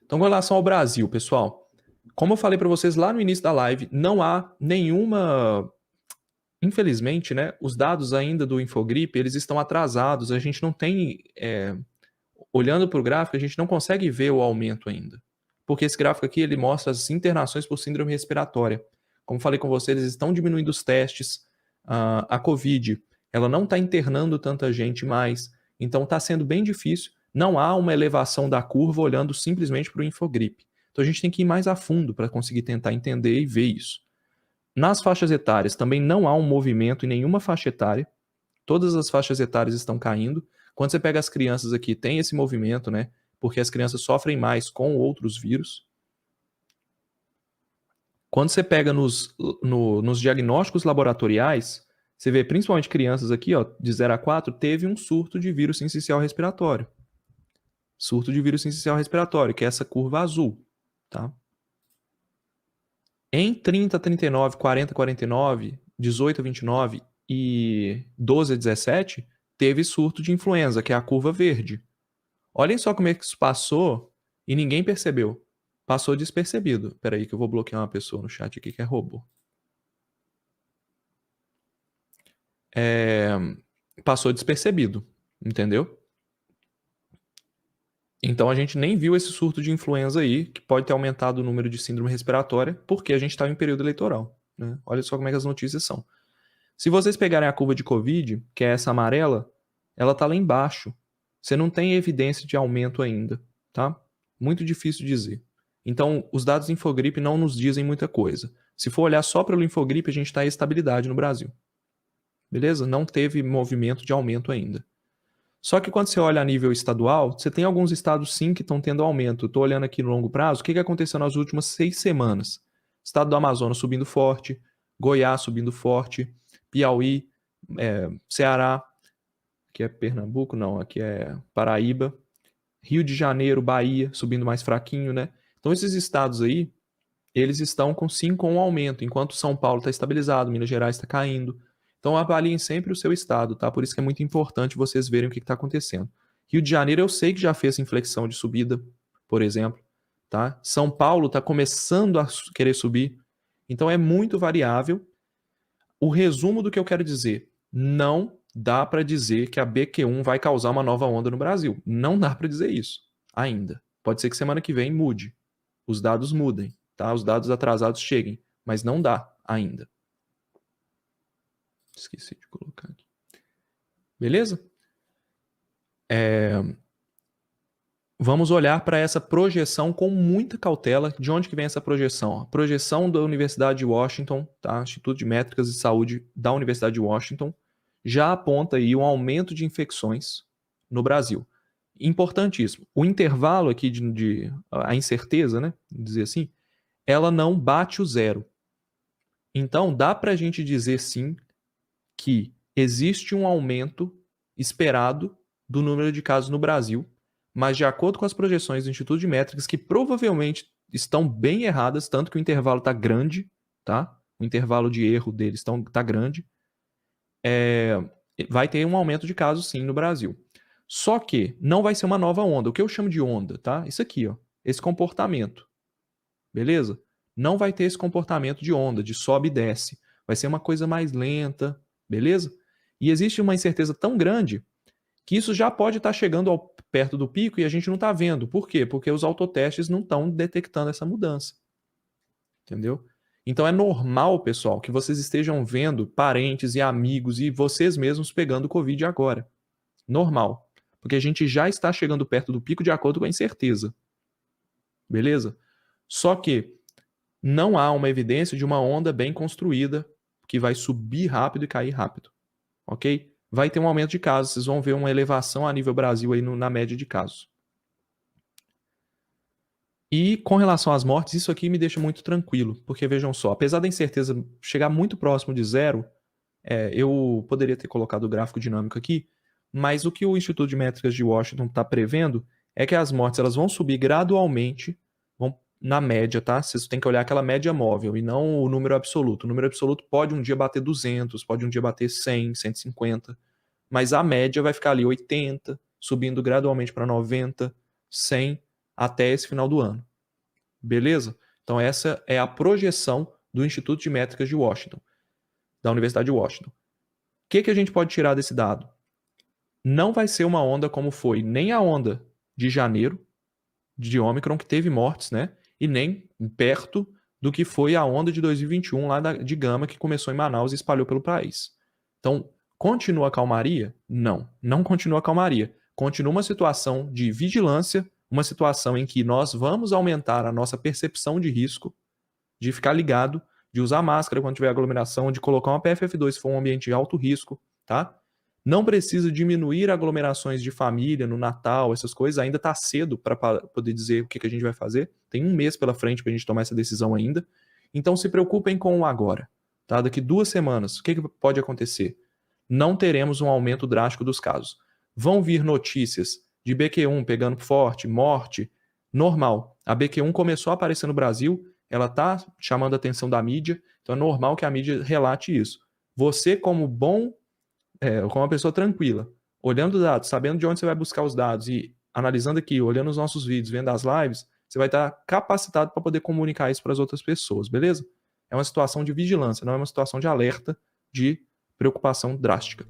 Então, com relação ao Brasil, pessoal, como eu falei para vocês lá no início da live, não há nenhuma... Infelizmente, né, os dados ainda do Infogripe, eles estão atrasados, a gente não tem... olhando para o gráfico, a gente não consegue ver o aumento ainda. Porque esse gráfico aqui, ele mostra as internações por síndrome respiratória. Como falei com vocês, eles estão diminuindo os testes. A Covid, ela não está internando tanta gente mais. Então, está sendo bem difícil. Não há uma elevação da curva olhando simplesmente para o Infogripe. Então, a gente tem que ir mais a fundo para conseguir tentar entender e ver isso. Nas faixas etárias, também não há um movimento em nenhuma faixa etária. Todas as faixas etárias estão caindo. Quando você pega as crianças aqui, tem esse movimento, né? Porque as crianças sofrem mais com outros vírus. Quando você pega nos diagnósticos laboratoriais, você vê principalmente crianças aqui, ó, de 0 a 4, teve um surto de vírus sincicial respiratório. Surto de vírus sincicial respiratório, que é essa curva azul, tá? Em 30 a 39, 40 a 49, 18 a 29 e 12 a 17, teve surto de influenza, que é a curva verde. Olhem só como é que isso passou e ninguém percebeu. Passou despercebido. Peraí que eu vou bloquear uma pessoa no chat aqui que é robô. Passou despercebido, entendeu? Então a gente nem viu esse surto de influenza aí, que pode ter aumentado o número de síndrome respiratória, porque a gente estava em período eleitoral, né? Olha só como é que as notícias são. Se vocês pegarem a curva de Covid, que é essa amarela, ela tá lá embaixo. Você não tem evidência de aumento ainda, tá? Muito difícil dizer. Então, os dados do Infogripe não nos dizem muita coisa. Se for olhar só pelo Infogripe, a gente está em estabilidade no Brasil. Beleza? Não teve movimento de aumento ainda. Só que quando você olha a nível estadual, você tem alguns estados sim que estão tendo aumento. Estou olhando aqui no longo prazo, o que aconteceu nas últimas 6 semanas? Estado do Amazonas subindo forte, Goiás subindo forte, Piauí, Ceará, que é Pernambuco, não, aqui é Paraíba, Rio de Janeiro, Bahia, subindo mais fraquinho, né? Então esses estados aí, eles estão com um aumento, enquanto São Paulo está estabilizado, Minas Gerais está caindo. Então avaliem sempre o seu estado, tá? Por isso que é muito importante vocês verem o que está acontecendo. Rio de Janeiro eu sei que já fez inflexão de subida, por exemplo, tá? São Paulo está começando a querer subir. Então é muito variável. O resumo do que eu quero dizer, não dá para dizer que a BQ1 vai causar uma nova onda no Brasil. Não dá para dizer isso ainda. Pode ser que semana que vem mude. Os dados mudem, tá? Os dados atrasados cheguem, mas não dá ainda. Esqueci de colocar aqui. Beleza? Vamos olhar para essa projeção com muita cautela. De onde que vem essa projeção? A projeção da Universidade de Washington, tá? Instituto de Métricas e Saúde da Universidade de Washington, já aponta aí um aumento de infecções no Brasil. Importantíssimo. O intervalo aqui a incerteza, né? Dizer assim, ela não bate o zero. Então, dá para a gente dizer sim que existe um aumento esperado do número de casos no Brasil, mas de acordo com as projeções do Instituto de Métricas, que provavelmente estão bem erradas, tanto que o intervalo está grande, tá? O intervalo de erro deles está grande, vai ter um aumento de casos sim no Brasil. Só que não vai ser uma nova onda. O que eu chamo de onda, tá? Isso aqui, ó. Esse comportamento. Beleza? Não vai ter esse comportamento de onda, de sobe e desce. Vai ser uma coisa mais lenta, beleza? E existe uma incerteza tão grande que isso já pode estar chegando perto do pico e a gente não está vendo. Por quê? Porque os autotestes não estão detectando essa mudança. Entendeu? Então é normal, pessoal, que vocês estejam vendo parentes e amigos e vocês mesmos pegando Covid agora. Normal. Porque a gente já está chegando perto do pico de acordo com a incerteza. Beleza? Só que não há uma evidência de uma onda bem construída que vai subir rápido e cair rápido. Ok? Vai ter um aumento de casos. Vocês vão ver uma elevação a nível Brasil aí na média de casos. E com relação às mortes, isso aqui me deixa muito tranquilo, porque vejam só, apesar da incerteza chegar muito próximo de zero, eu poderia ter colocado o gráfico dinâmico aqui, mas o que o Instituto de Métricas de Washington está prevendo é que as mortes elas vão subir gradualmente, vão na média, tá? Vocês têm que olhar aquela média móvel e não o número absoluto. O número absoluto pode um dia bater 200, pode um dia bater 100, 150, mas a média vai ficar ali 80, subindo gradualmente para 90, 100, até esse final do ano. Beleza? Então essa é a projeção do Instituto de Métricas de Washington, da Universidade de Washington. O que a gente pode tirar desse dado? Não vai ser uma onda como foi nem a onda de janeiro, de Ômicron, que teve mortes, né? E nem perto do que foi a onda de 2021 lá de Gama, que começou em Manaus e espalhou pelo país. Então, continua a calmaria? Não, não continua a calmaria. Continua uma situação de vigilância, uma situação em que nós vamos aumentar a nossa percepção de risco, de ficar ligado, de usar máscara quando tiver aglomeração, de colocar uma PFF2 se for um ambiente de alto risco, tá? Não precisa diminuir aglomerações de família no Natal, essas coisas. Ainda está cedo para poder dizer o que a gente vai fazer. Tem um mês pela frente para a gente tomar essa decisão ainda. Então se preocupem com o agora. Tá? Daqui 2 semanas, o que pode acontecer? Não teremos um aumento drástico dos casos. Vão vir notícias de BQ1 pegando forte, morte, normal. A BQ1 começou a aparecer no Brasil, ela está chamando a atenção da mídia, então é normal que a mídia relate isso. Você, como uma pessoa tranquila, olhando os dados, sabendo de onde você vai buscar os dados e analisando aqui, olhando os nossos vídeos, vendo as lives, você vai estar capacitado para poder comunicar isso para as outras pessoas, beleza? É uma situação de vigilância, não é uma situação de alerta, de preocupação drástica.